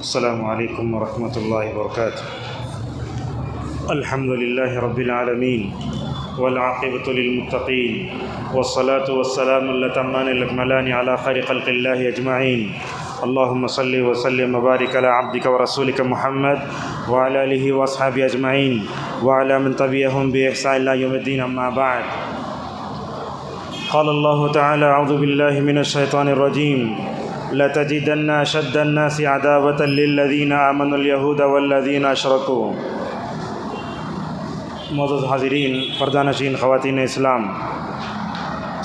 السلام علیکم ورحمۃ اللہ وبرکاتہ۔ الحمد للہ رب العالمین والعاقبۃ للمتقین والصلاة والسلام الاتمان الاکملان علی خیر خلق اللہ اجمعین۔ اللہم صلی وسلم وبارک علی عبدک ورسولک محمد وعلی آلہ واصحابہ اجمعین وعلی من تبعہم بإحسان الی یوم الدین، اما بعد۔ قال اللہ تعالی اعوذ باللہ من الشیطان الرجیم لَتَجِدَنَّ أَشَدَّ النَّاسِ عَدَاوَةً لِلَّذِينَ آمَنُوا الْيَهُودَ وَالَّذِينَ أَشْرَكُوا۔ معزز حاضرین، پردہ نشین خواتین اسلام،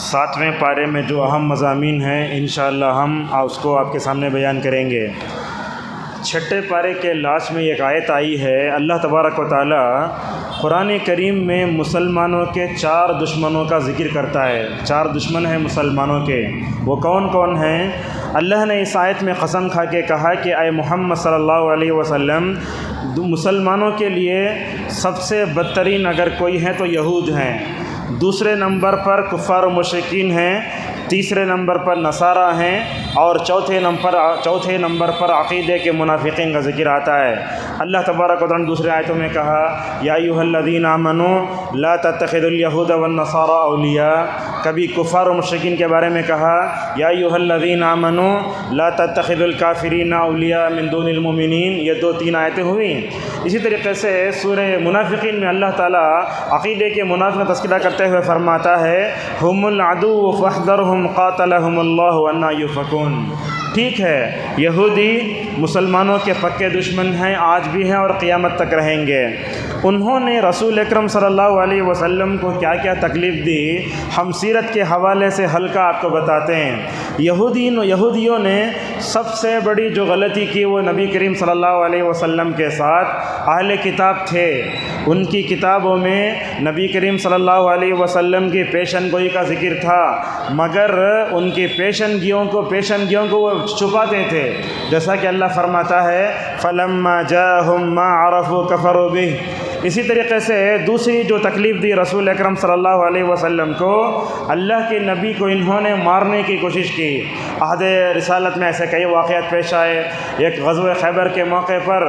7ویں پارے میں جو اہم مضامین ہیں انشاءاللہ ہم اس کو آپ کے سامنے بیان کریں گے۔ 6 پارے کے لاسٹ میں ایک آیت آئی ہے، اللہ تبارک و تعالی قرآن کریم میں مسلمانوں کے 4 دشمنوں کا ذکر کرتا ہے۔ 4 دشمن ہیں مسلمانوں کے، وہ کون کون ہیں؟ اللہ نے اس آیت میں قسم کھا کے کہا کہ اے محمد صلی اللہ علیہ وسلم، مسلمانوں کے لیے سب سے بدترین اگر کوئی ہے تو یہود ہیں، دوسرے نمبر پر کفار و مشرکین ہیں، تیسرے نمبر پر نصارہ ہیں، اور چوتھے نمبر پر عقیدے کے منافقین کا ذکر آتا ہے۔ اللہ تبارک و تعالیٰ نے دوسرے آیتوں میں کہا یا ایھا الذین آمنوا لا تتخذوا الیہود والنصارى اولیاء، کبھی کفار و مشرکین کے بارے میں کہا یا ایھا الذین آمنوا لا تتخذوا الکافرین اولیاء من دون المؤمنین۔ یہ 2-3 آیتیں ہوئیں۔ اسی طریقے سے سورہ منافقین میں اللہ تعالیٰ عقیدے کے منافق کا تذکرہ کرتے ہوئے فرماتا ہے ہم العدو فاحذرهم قاتلهم اللہ انا یؤفکون۔ ٹھیک ہے، یہودی مسلمانوں کے پکے دشمن ہیں، آج بھی ہیں اور قیامت تک رہیں گے۔ انہوں نے رسول اکرم صلی اللہ علیہ وسلم کو کیا کیا تکلیف دی، ہم سیرت کے حوالے سے ہلکا آپ کو بتاتے ہیں۔ یہودیوں نے سب سے بڑی جو غلطی کی وہ نبی کریم صلی اللہ علیہ وسلم کے ساتھ اہل کتاب تھے، ان کی کتابوں میں نبی کریم صلی اللہ علیہ وسلم کی پیشن گوئی کا ذکر تھا، مگر ان کی پیشن گیوں کو وہ چھپاتے تھے، جیسا کہ اللہ فرماتا ہے فَلَمَّا جَاءَهُم مَّا عَرَفُوا كَفَرُوا بِهِ۔ اسی طریقے سے دوسری جو تکلیف دی رسول اکرم صلی اللہ علیہ وسلم کو، اللہ کے نبی کو انہوں نے مارنے کی کوشش کی۔ عہد رسالت میں ایسے کئی واقعات پیش آئے۔ ایک غزوہ خیبر کے موقع پر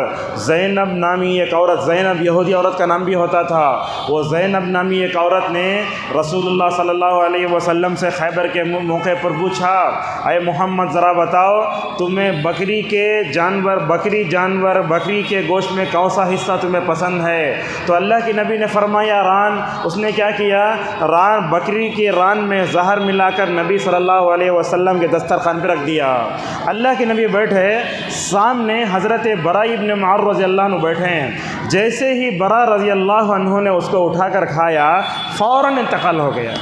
زینب نامی ایک عورت، زینب یہودی عورت کا نام بھی ہوتا تھا، وہ زینب نامی ایک عورت نے رسول اللہ صلی اللہ علیہ وسلم سے خیبر کے موقع پر پوچھا اے محمد ذرا بتاؤ تمہیں بکری کے گوشت میں کون سا حصہ تمہیں پسند ہے؟ تو اللہ کے نبی نے فرمایا ران۔ اس نے کیا کیا؟ بکری کی ران میں زہر ملا کر نبی صلی اللہ علیہ وسلم کے دسترخوان پہ رکھ دیا۔ اللہ کے نبی بیٹھے، سامنے حضرت براء ابن معاذ رضی اللہ عنہ بیٹھے ہیں، جیسے ہی براء رضی اللہ عنہ نے اس کو اٹھا کر کھایا فوراً انتقال ہو گیا۔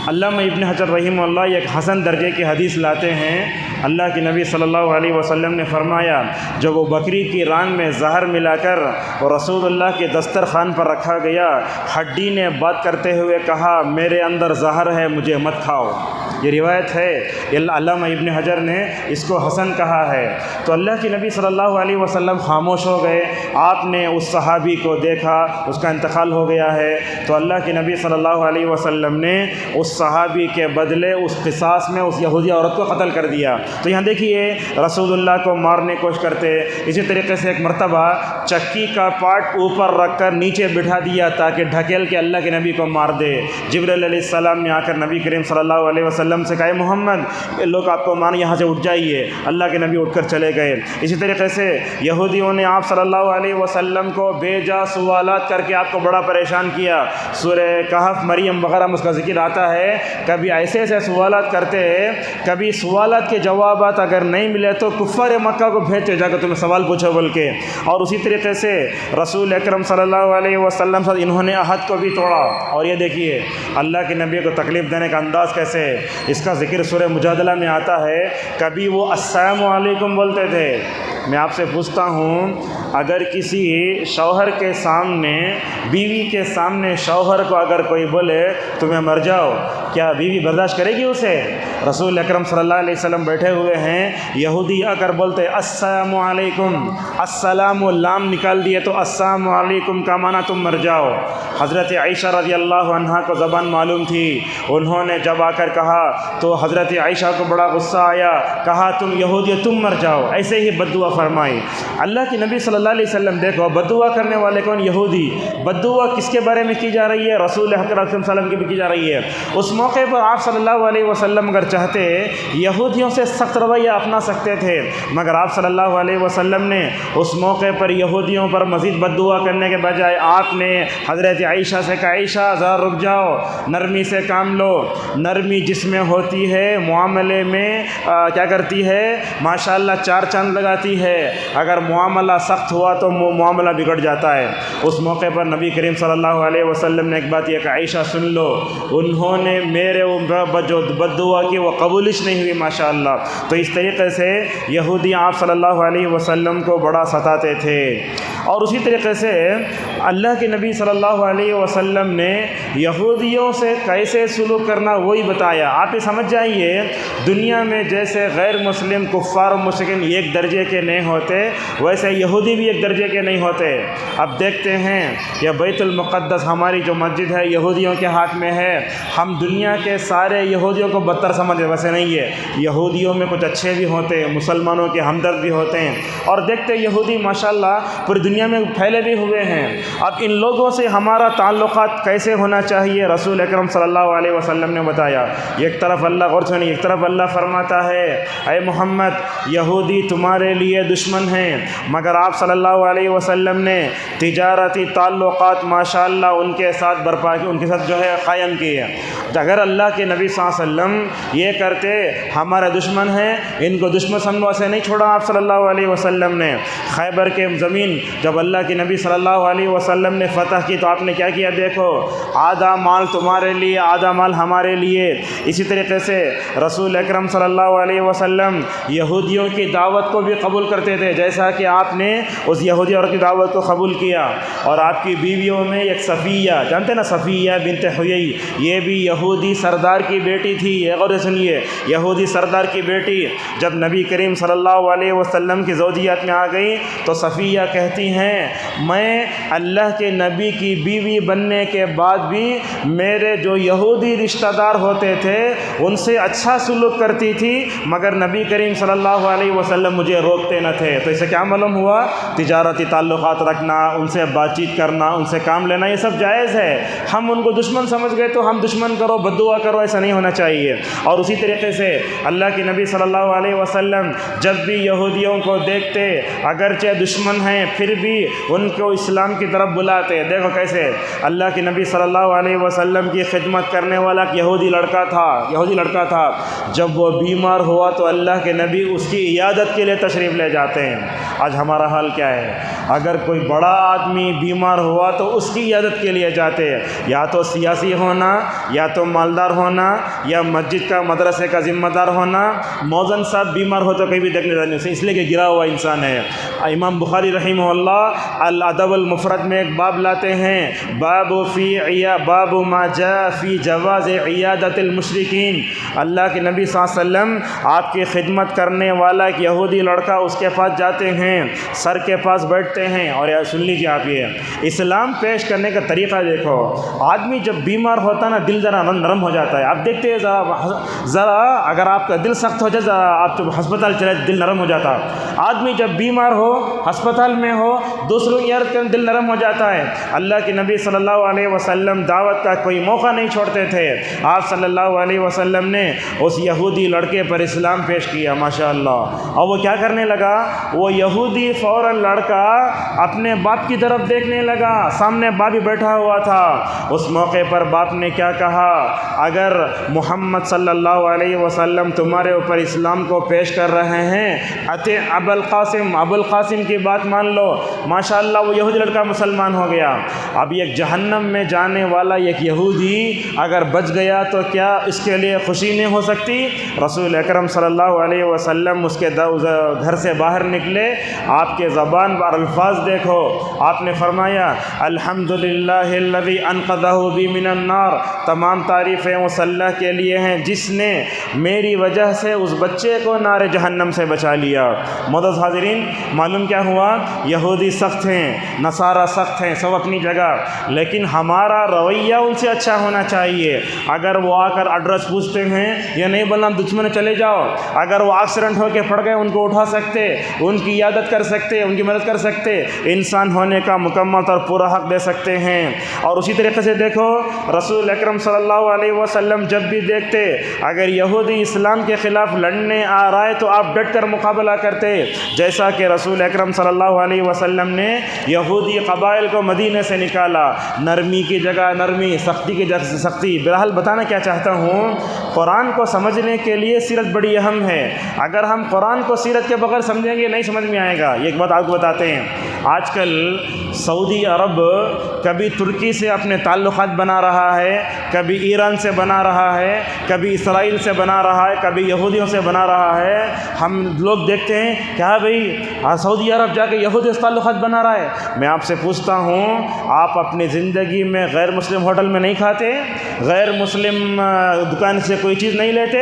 علامہ ابن حجر رحمہ اللہ ایک حسن درجے کی حدیث لاتے ہیں، اللہ کے نبی صلی اللہ علیہ وسلم نے فرمایا جب وہ بکری کی ران میں زہر ملا کر وہ رسول اللہ کے دسترخوان پر رکھا گیا، ہڈی نے بات کرتے ہوئے کہا میرے اندر زہر ہے، مجھے مت کھاؤ۔ یہ روایت ہے، علامہ ابن حجر نے اس کو حسن کہا ہے۔ تو اللہ کے نبی صلی اللہ علیہ وسلم خاموش ہو گئے۔ آپ نے اس صحابی کو دیکھا، اس کا انتقال ہو گیا ہے، تو اللہ کے نبی صلی اللہ علیہ وسلم نے اس صحابی کے بدلے اس قصاص میں اس یہودی عورت کو قتل کر دیا۔ تو یہاں دیکھیے رسول اللہ کو مارنے کی کوشش کرتے۔ اسی طریقے سے ایک مرتبہ چکی کا پارٹ اوپر رکھ کر نیچے بٹھا دیا تاکہ ڈھکیل کے اللہ کے نبی کو مار دے۔ جبرائیل علیہ السلام نے آ کر نبی کریم صلی اللہ علیہ وسلم سے کہا محمد یہ لوگ آپ کو مان یہاں سے اٹھ جائیے۔ اللہ کے نبی اٹھ کر چلے گئے۔ اسی طریقے سے یہودیوں نے آپ صلی اللہ علیہ وسلم کو بے جا سوالات کر کے آپ کو بڑا پریشان کیا۔ سورہ کہف، مریم وغیرہ میں اس کا ذکر آتا ہے، کبھی ایسے سوالات کرتے، کبھی سوالات کے جوابات اگر نہیں ملے تو کفار مکہ کو بھیجتے جا کر تمہیں سوال پوچھو بول کے۔ اور اسی طریقے سے رسول اکرم صلی اللہ علیہ وسلم سے انہوں نے عہد کو بھی توڑا۔ اور یہ دیکھیے اللہ کے نبی کو تکلیف دینے کا انداز کیسے ہے، اس کا ذکر سورہ مجادلہ میں آتا ہے۔ کبھی وہ السلام علیکم بولتے تھے۔ میں آپ سے پوچھتا ہوں اگر کسی شوہر کے سامنے بیوی کے سامنے شوہر کو اگر کوئی بولے تمہیں مر جاؤ، کیا بیوی برداشت کرے گی اسے؟ رسول اکرم صلی اللہ علیہ وسلم بیٹھے ہوئے ہیں، یہودی آ کر بولتے السلام علیکم، السلام و لام نکال دیے تو السلام علیکم کا معنی تم مر جاؤ۔ حضرت عائشہ رضی اللہ عنہا کو زبان معلوم تھی، انہوں نے جب آ کر کہا تو حضرت عائشہ کو بڑا غصہ آیا، کہا تم یہودی تم مر جاؤ، ایسے ہی بد دعا فرمائی۔ اللہ کے نبی صلی اللہ علیہ وسلم دیکھو بد دعا کرنے والے کون؟ یہودی۔ بد دعا کس کے بارے میں کی جا رہی ہے؟ رسول اکرم صلی اللہ علیہ وسلم کی بھی کی جا رہی ہے۔ اس موقع پر آپ صلی اللہ علیہ وسلم اگر چاہتے یہودیوں سے سخت رویہ اپنا سکتے تھے، مگر آپ صلی اللہ علیہ وسلم نے اس موقع پر یہودیوں پر مزید بد دعا کرنے کے بجائے آپ نے حضرت عائشہ سے کہا عائشہ ذرا رک جاؤ، نرمی سے کام لو۔ نرمی جس میں ہوتی ہے معاملے میں کیا کرتی ہے؟ ماشاءاللہ چار چاند لگاتی ہے۔ اگر معاملہ سخت ہوا تو معاملہ بگڑ جاتا ہے۔ اس موقع پر نبی کریم صلی اللہ علیہ وسلم نے ایک بات یہ کہ عائشہ سن لو، انہوں نے میرے جو بد دعا کی وہ قبولش نہیں ہوئی ماشاءاللہ۔ تو اس طریقے سے یہودی آپ صلی اللہ علیہ وسلم کو بڑا ستاتے تھے۔ اور اسی طریقے سے اللہ کے نبی صلی اللہ علیہ وسلم نے یہودیوں سے کیسے سلوک کرنا وہی بتایا۔ آپ یہ سمجھ جائیے دنیا میں جیسے غیر مسلم کفار و مشرکین ایک درجے کے نہیں ہوتے، ویسے یہودی بھی ایک درجے کے نہیں ہوتے۔ اب دیکھتے ہیں یہ بیت المقدس ہماری جو مسجد ہے یہودیوں کے ہاتھ میں ہے، ہم دنیا کے سارے یہودیوں کو بدتر سمجھے، ویسے نہیں ہے۔ یہودیوں میں کچھ اچھے بھی ہوتے ہیں، مسلمانوں کے ہمدرد بھی ہوتے ہیں، اور دیکھتے یہودی ماشاءاللہ پوری دنیا میں پھیلے بھی ہوئے ہیں۔ اب ان لوگوں سے ہمارا تعلقات کیسے ہونا چاہیے؟ رسول اکرم صلی اللہ علیہ وسلم نے بتایا۔ ایک طرف اللہ غور سنیے، ایک طرف اللہ فرماتا ہے اے محمد یہودی تمہارے لیے دشمن ہیں، مگر آپ صلی اللہ علیہ وسلم نے تجارتی تعلقات ماشاءاللہ ان کے ساتھ برپا کی، ان کے ساتھ جو ہے قائم کیے۔ اگر اللہ کے نبی صلی اللہ علیہ وسلم یہ کرتے ہمارے دشمن ہیں ان کو دشمن سمجھو، سے نہیں چھوڑا آپ صلی اللہ علیہ وسلم نے۔ خیبر کے زمین جب اللہ کے نبی صلی اللہ علیہ وسلم نے فتح کی تو آپ نے کیا کیا؟ دیکھو آدھا مال تمہارے لیے آدھا مال ہمارے لیے۔ اسی طریقے سے رسول اکرم صلی اللہ علیہ وسلم یہودیوں کی دعوت کو بھی قبول کرتے تھے، جیسا کہ آپ نے اس یہودیوں کی دعوت کو قبول کیا۔ اور آپ کی بیویوں میں ایک صفیہ، جانتے نا صفیہ بنت حیی، یہ بھی یہودی سردار کی بیٹی تھی۔ غور سنیے، یہودی سردار کی بیٹی جب نبی کریم صلی اللہ علیہ وسلم کی زوجیات میں آ گئی تو صفیہ کہتی ہیں میں اللہ کے نبی کی بیوی بننے کے بعد بھی میرے جو یہودی رشتہ دار ہوتے تھے ان سے اچھا سلوک کرتی تھی، مگر نبی کریم صلی اللہ علیہ وسلم مجھے روکتے نہ تھے۔ تو اسے کیا معلوم ہوا؟ تجارتی تعلقات رکھنا، ان سے بات چیت کرنا، ان سے کام لینا، یہ سب جائز ہے۔ ہم ان کو دشمن سمجھ گئے تو ہم دشمن کرو بد دعا کرو، ایسا نہیں ہونا چاہیے۔ اور اسی طریقے سے اللہ کے نبی صلی اللہ علیہ وسلم جب بھی یہودیوں کو دیکھتے اگرچہ دشمن ہیں پھر بھی ان کو اسلام کی طرف بلاتے۔ دیکھو کیسے اللہ کے نبی صلی اللہ علیہ وسلم کی خدمت کرنے والا ایک یہودی لڑکا تھا، جب وہ بیمار ہوا تو اللہ کے نبی اس کی عیادت کے لیے تشریف لے جاتے ہیں۔ آج ہمارا حال کیا ہے؟ اگر کوئی بڑا آدمی بیمار ہوا تو اس کی عیادت کے لیے جاتے ہیں، یا تو سیاسی ہونا، یا تو مالدار ہونا، یا مسجد کا مدرسے کا ذمہ دار ہونا۔ موزن صاحب بیمار ہو تو کہیں بھی دیکھنے جانے سے، اس لیے کہ گرا ہوا انسان ہے۔ امام بخاری رحمہ اللہ الادب المفرد میں ایک باب لاتے ہیں، باب ما جاء فی جواز عیادت المشرکین۔ اللہ کے نبی صلی اللہ علیہ وسلم آپ کی خدمت کرنے والا ایک یہودی لڑکا اس کے پاس جاتے ہیں، سر کے پاس بیٹھتے ہیں۔ اور سن لیجیے آپ یہ اسلام پیش کرنے کا طریقہ دیکھو۔ آدمی جب بیمار ہوتا نا دل ذرا نرم ہو جاتا ہے۔ آپ دیکھتے ہیں ذرا اگر آپ کا دل سخت ہو جائے، ذرا آپ جب ہسپتال چلے دل نرم ہو جاتا۔ آدمی جب بیمار ہو ہسپتال میں ہو دوسروں کی عیادت کرنے دل نرم ہو جاتا ہے۔ اللہ کے نبی صلی اللہ علیہ وسلم دعوت کا کوئی موقع نہیں چھوڑتے تھے۔ آپ صلی اللہ علیہ وسلم نے اس یہودی لڑکے پر اسلام پیش کیا ماشاءاللہ۔ اور وہ کیا کرنے لگا؟ وہ یہودی فوراً لڑکا اپنے باپ کی طرف دیکھنے لگا، سامنے باپ بھی بیٹھا ہوا تھا۔ اس موقع پر باپ نے کیا کہا؟ اگر محمد صلی اللہ علیہ وسلم تمہارے اوپر اسلام کو پیش کر رہے ہیں، ابو القاسم کی بات مان لو، ماشاءاللہ وہ یہودی لڑکا مسلمان ہو گیا۔ اب ایک جہنم میں جانے والا ایک یہودی اگر بچ گیا تو کیا اس کے لیے خوشی نہیں ہو سکتی؟ رسول اکرم صلی اللہ علیہ وسلم اس کے گھر سے باہر نکلے، آپ کے زبان پر الفاظ دیکھو، آپ نے فرمایا الحمدللہ الذی انقذہ بی من النار، تمام تعریفیں اس اللہ کے لیے ہیں جس نے میری وجہ سے اس بچے کو نار جہنم سے بچا لیا۔ معزز حاضرین، معلوم کیا ہوا؟ یہودی سخت ہیں، نصارہ سخت ہیں، سب اپنی جگہ، لیکن ہمارا رویہ ان سے اچھا ہونا چاہیے۔ اگر وہ آ کر ایڈریس پوچھتے ہیں یا نہیں بولنا دشمن چلے جاؤ، اگر وہ ایکسیڈنٹ ہو کے پڑ گئے ان کو اٹھا سکتے، ان کی عیادت کر سکتے، ان کی مدد کر سکتے، انسان ہونے کا مکمل اور پورا حق دے سکتے ہیں۔ اور اسی طریقے سے دیکھو، رسول اکرم صلی اللہ علیہ وسلم جب بھی دیکھتے اگر یہودی اسلام کے خلاف لڑنے آ رہا ہے تو آپ ڈٹ کر مقابلہ کرتے، جیسا کہ رسول اکرم صلی اللہ علیہ وسلم نے یہودی قبائل کو مدینے سے نکالا، نرمی کی جگہ نرمی، سختی کی جگہ سختی۔ بہرحال بتانا کیا چاہتا ہوں، قرآن کو سمجھنے کے لیے سیرت بڑی اہم ہے۔ اگر ہم قرآن کو سیرت کے بغیر سمجھیں گے نہیں سمجھ میں آئے گا۔ ایک بات آپ کو بتاتے ہیں، آج کل سعودی عرب کبھی ترکی سے اپنے تعلقات بنا رہا ہے، کبھی ایران سے بنا رہا ہے، کبھی اسرائیل سے بنا رہا ہے، کبھی یہودیوں سے بنا رہا ہے۔ ہم لوگ دیکھتے ہیں کیا بھئی سعودی عرب جا کے یہودیوں سے تعلقات بنا رہا ہے۔ میں آپ سے پوچھتا ہوں، آپ اپنی زندگی میں غیر مسلم ہوٹل میں نہیں کھاتے؟ غیر مسلم دکان سے کوئی چیز نہیں لیتے؟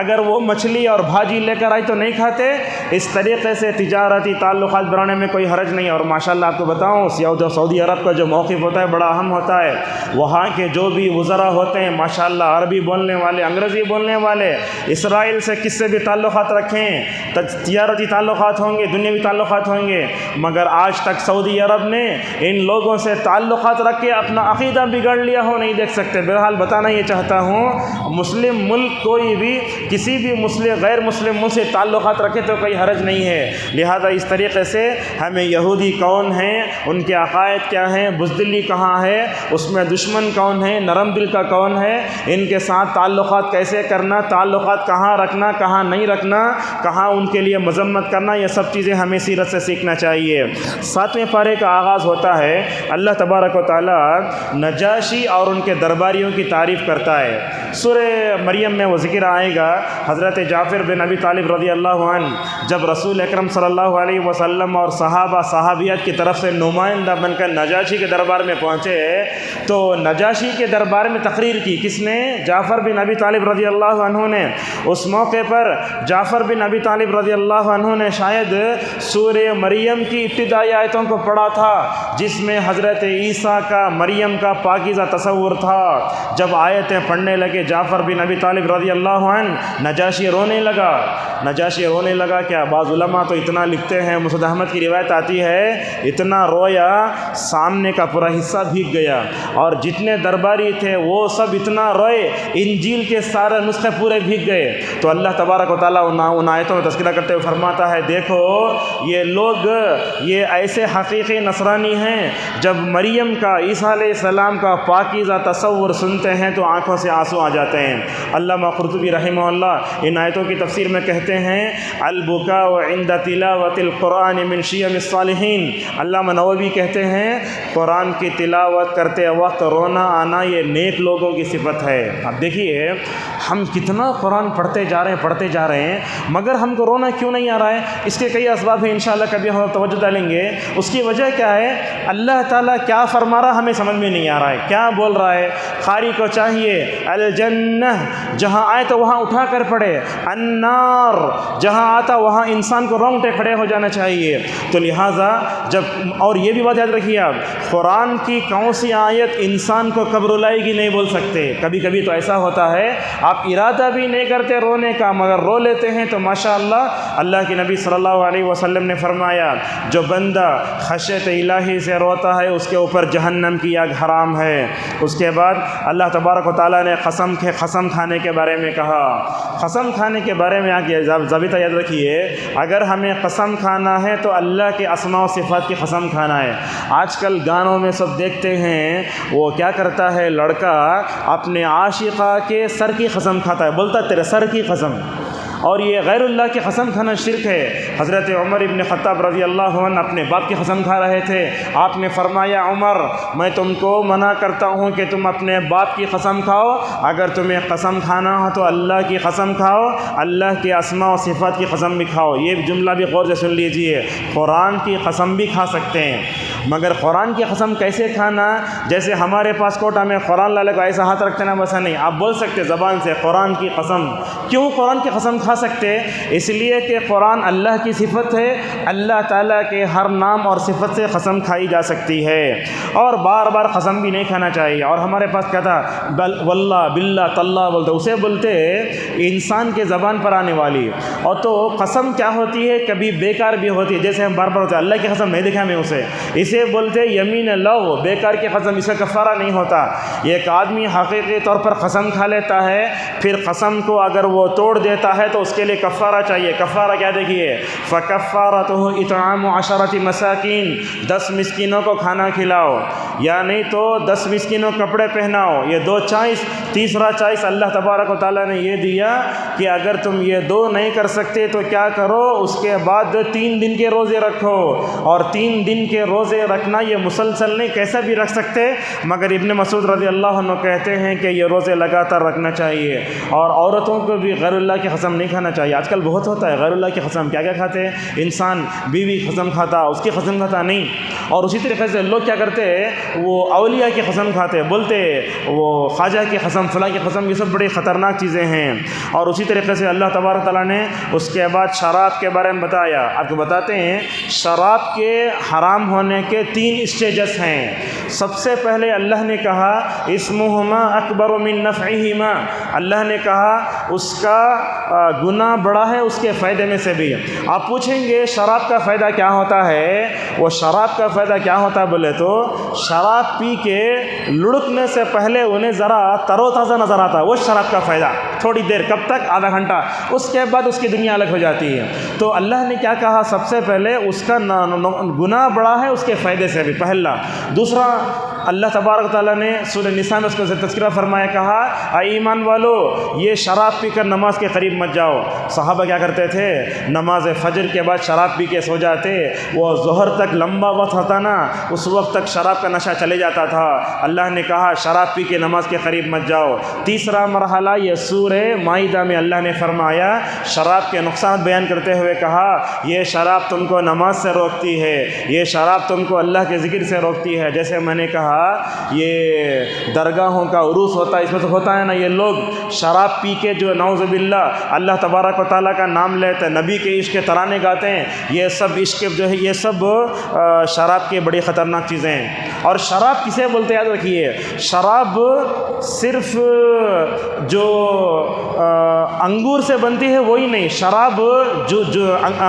اگر وہ مچھلی اور بھاجی لے کر آئی تو نہیں کھاتے؟ اس طریقے سے تجارتی تعلقات بنانے میں کوئی حرج نہیں۔ اور ماشاءاللہ آپ کو بتاؤں، سعودی عرب کا جو موقف ہوتا ہے بڑا اہم ہوتا ہے۔ وہاں کے جو بھی وزراء ہوتے ہیں ماشاءاللہ عربی بولنے والے، انگریزی بولنے والے، اسرائیل سے کس سے بھی تعلقات رکھیں، تجارتی تعلقات ہوں گے، دنیاوی تعلقات ہوں گے، مگر آج تک سعودی عرب نے ان لوگوں سے تعلقات رکھ کے اپنا عقیدہ بگاڑ لیا ہو نہیں دیکھ سکتے۔ بہرحال بتانا یہ چاہتا ہوں، مسلم ملک کوئی بھی کسی بھی غیر مسلم ملک سے تعلقات رکھے تو کوئی حرج نہیں ہے۔ لہذا اس طریقے سے ہمیں یہودی کون ہیں، ان کے عقائد کیا ہیں، بزدلی کہاں ہے، اس میں دشمن کون ہے، نرم دل کا کون ہے، ان کے ساتھ تعلقات کیسے کرنا، تعلقات کہاں رکھنا، کہاں نہیں رکھنا، کہاں ان کے لیے مذمت کرنا، یہ سب چیزیں ہمیں سیرت سے سیکھنا چاہیے۔ 7ویں پارے کا آغاز ہوتا ہے، اللہ تبارک و تعالی نجاشی اور ان کے درباریوں کی تعریف کرتا ہے۔ سورہ مریم میں وہ ذکر آئے گا، حضرت جعفر بن ابی طالب رضی اللہ عنہ جب رسول اکرم صلی اللہ علیہ وسلم اور صحابیات کی طرف سے نمائندہ بن کر نجاشی کے دربار میں پہنچے تو نجاشی کے دربار میں تقریر کی کس نے؟ جعفر بن ابی طالب رضی اللہ عنہ نے۔ اس موقع پر جعفر بن ابی طالب رضی اللہ عنہ نے شاید سورہ مریم کی ابتدائی آیتوں کو پڑھا تھا جس میں حضرت عیسیٰ کا، مریم کا پاکیزہ تصور تھا۔ جب آیتیں پڑھنے لگے جعفر بن ابی طالب رضی اللہ عنہ، نجاشی رونے لگا۔ کیا بعض علماء تو اتنا لکھتے ہیں، مسعود احمد کی روایت آتی ہے اتنا رویا سامنے کا پورا حصہ بھیگ گیا، اور جتنے درباری تھے وہ سب اتنا روئے انجیل کے سارے نسخے پورے بھیگ گئے۔ تو اللہ تبارک و تعالیٰ ان آیتوں میں تذکرہ کرتے ہوئے فرماتا ہے، دیکھو یہ لوگ یہ ایسے حقیقی نصرانی ہیں، جب مریم کا، عیسیٰ علیہ السلام کا پاکیزہ تصور سنتے ہیں تو آنکھوں سے آنسو آ جاتے ہیں۔ علامہ قرطبی رحمہ اللہ ان آیتوں کی تفسیر میں کہتے ہیں، البکاء عند تلاوت القرآن من شیم الصالحین۔ علامہ نووی کہتے ہیں، قرآن کی تلاوت کرتے وقت رونا آنا یہ نیک لوگوں کی صفت ہے۔ اب دیکھیے ہم کتنا قرآن پڑھتے جا رہے ہیں مگر ہم کو رونا کیوں نہیں آ رہا ہے؟ اس کے کئی اسباب ہیں، انشاءاللہ کبھی ہم توجہ ڈالیں گے۔ اس کی وجہ کیا ہے؟ اللہ تعالیٰ کیا فرما رہا ہمیں سمجھ میں نہیں آ رہا ہے، کیا بول رہا ہے۔ قاری کو چاہیے الجنہ جہاں آئے تو وہاں اٹھا کر پڑھے، النار جہاں آتا وہاں انسان کو رونگٹے کھڑے ہو جانا چاہیے۔ تو لہٰذا جب، اور یہ بھی بات یاد رکھیے آپ، قرآن کی کون سی آیت انسان کو کب رلائے گی نہیں بول سکتے۔ کبھی کبھی تو ایسا ہوتا ہے آپ ارادہ بھی نہیں کرتے رونے کا مگر رو لیتے ہیں، تو ماشاءاللہ اللہ کے نبی صلی اللہ علیہ وسلم نے فرمایا، جو بندہ خشیت الہی سے روتا ہے اس کے اوپر جہنم کی آگ حرام ہے۔ اس کے بعد اللہ تبارک و تعالیٰ نے قسم کھانے کے بارے میں کہا۔ قسم کھانے کے بارے میں آگے ضابطہ یاد رکھیے، اگر ہمیں قسم کھانا ہے تو اللہ کے اسماء و صفات کی قسم کھانا ہے۔ آج کل گانوں میں سب دیکھتے ہیں وہ کیا کرتا ہے، لڑکا اپنے عاشقہ کے سر کی قسم کھاتا ہے، بولتا ہے تیرے سر کی قسم، اور یہ غیر اللہ کی قسم کھانا شرک ہے۔ حضرت عمر ابن خطاب رضی اللہ عنہ اپنے باپ کی قسم کھا رہے تھے، آپ نے فرمایا عمر میں تم کو منع کرتا ہوں کہ تم اپنے باپ کی قسم کھاؤ، اگر تمہیں قسم کھانا ہو تو اللہ کی قسم کھاؤ، اللہ کے اسماء و صفات کی قسم بھی کھاؤ۔ یہ جملہ بھی غور سے سن لیجئے، قرآن کی قسم بھی کھا سکتے ہیں، مگر قرآن کی قسم کیسے کھانا؟ جیسے ہمارے پاس کوٹا میں قرآن لالے کو ایسا ہاتھ رکھتے نا ویسا نہیں، آپ بول سکتے زبان سے قرآن کی قسم۔ کیوں قرآن کی قسم کھا سکتے؟ اس لیے کہ قرآن اللہ کی صفت ہے، اللہ تعالیٰ کے ہر نام اور صفت سے قسم کھائی جا سکتی ہے، اور بار بار قسم بھی نہیں کھانا چاہیے۔ اور ہمارے پاس کیا تھا، واللہ باللہ تاللہ بولتے، اسے بولتے انسان کے زبان پر آنے والی، اور تو قسم کیا ہوتی ہے، کبھی بیکار بھی ہوتی ہے، جیسے ہم بار بار ہوتے ہیں اللہ کی قسم نہیں دکھا میں اسے، اسے بولتے یمین لغو، بیکار کی قسم، اس کا کفارہ نہیں ہوتا۔ ایک آدمی حقیقی طور پر قسم کھا لیتا ہے، پھر قسم کو اگر وہ توڑ دیتا ہے تو اس کے لیے کفارہ چاہیے۔ کفارہ کیا دیکھیے، فَكَفَّارَتُهُ اِطْعَامُ عَشَرَةِ مَسَاكِينَ، 10 مسکینوں کو کھانا کھلاؤ، یا نہیں تو 10 مسکینوں کپڑے پہناؤ۔ یہ 2 چوائس، تیسرا چوائس اللہ تبارک و تعالیٰ نے یہ دیا کہ اگر تم یہ 2 نہیں کر سکتے تو کیا کرو، اس کے بعد 3 دن کے روزے رکھو، اور 3 دن کے روزے رکھنا یہ مسلسل نہیں، کیسا بھی رکھ سکتے، مگر ابن مسعود رضی اللہ عنہ کہتے ہیں کہ یہ روزے لگاتار رکھنا چاہیے۔ اور عورتوں کو بھی غیر اللہ کی قسم نہیں کھانا چاہیے۔ آج کل بہت ہوتا ہے غیر اللہ کی قسم، کیا کیا کھاتے ہیں انسان، بیوی قسم کھاتا، اس کی قسم کھاتا نہیں۔ اور اسی طریقے سے لوگ کیا کرتے ہیں، وہ اولیاء کی قسم کھاتے، بولتے وہ خواجہ کی قسم، فلاں کی قسم، یہ سب بڑی خطرناک چیزیں ہیں۔ اور اسی طریقے سے اللہ تبارک تعالیٰ نے اس کے بعد شراب کے بارے میں بتایا۔ آپ کو بتاتے ہیں شراب کے حرام ہونے کے 3 اسٹیجز ہیں۔ سب سے پہلے اللہ نے کہا اسمہما اکبر من نفعہما، اللہ نے کہا اس کا گناہ بڑا ہے اس کے فائدے میں سے بھی۔ آپ پوچھیں گے شراب کا فائدہ کیا ہوتا ہے، وہ شراب کا فائدہ کیا ہوتا ہے بولے تو شراب پی کے لڑکنے سے پہلے انہیں ذرا ترو تازہ نظر آتا ہے، وہ شراب کا فائدہ، تھوڑی دیر، کب تک، آدھا گھنٹہ، اس کے بعد اس کی دنیا الگ ہو جاتی ہے۔ تو اللہ نے کیا کہا، سب سے پہلے اس کا گناہ بڑا ہے اس کے فائدے سے بھی، پہلا۔ دوسرا اللہ تبارک تعالیٰ نے سورہ نساء میں اس کا تذکرہ فرمایا، کہا اے ایمان والو یہ شراب پی کر نماز کے قریب مت جاؤ۔ صحابہ کیا کرتے تھے، نماز فجر کے بعد شراب پی کے سو جاتے، وہ ظہر تک لمبا وقت ہوتا نا، اس وقت تک شراب کا نشہ چلے جاتا تھا۔ اللہ نے کہا شراب پی کے نماز کے قریب مت جاؤ۔ تیسرا مرحلہ یہ سورہ مائدہ میں اللہ نے فرمایا، شراب کے نقصان بیان کرتے ہوئے کہا یہ شراب تم کو نماز سے روکتی ہے، یہ شراب تم کو اللہ کے ذکر سے روکتی ہے۔ جیسے میں نے کہا یہ درگاہوں کا عروس ہوتا ہے، اس میں تو ہوتا ہے نا، یہ لوگ شراب پی کے جو نعوذ باللہ اللہ تبارک و تعالیٰ کا نام لیتے ہیں، نبی کے عشق کے ترانے گاتے ہیں، یہ سب عشق جو ہے یہ سب شراب کی بڑی خطرناک چیزیں ہیں۔ اور شراب کسے بولتے ہیں یاد رکھیے، شراب صرف جو انگور سے بنتی ہے وہی نہیں، شراب جو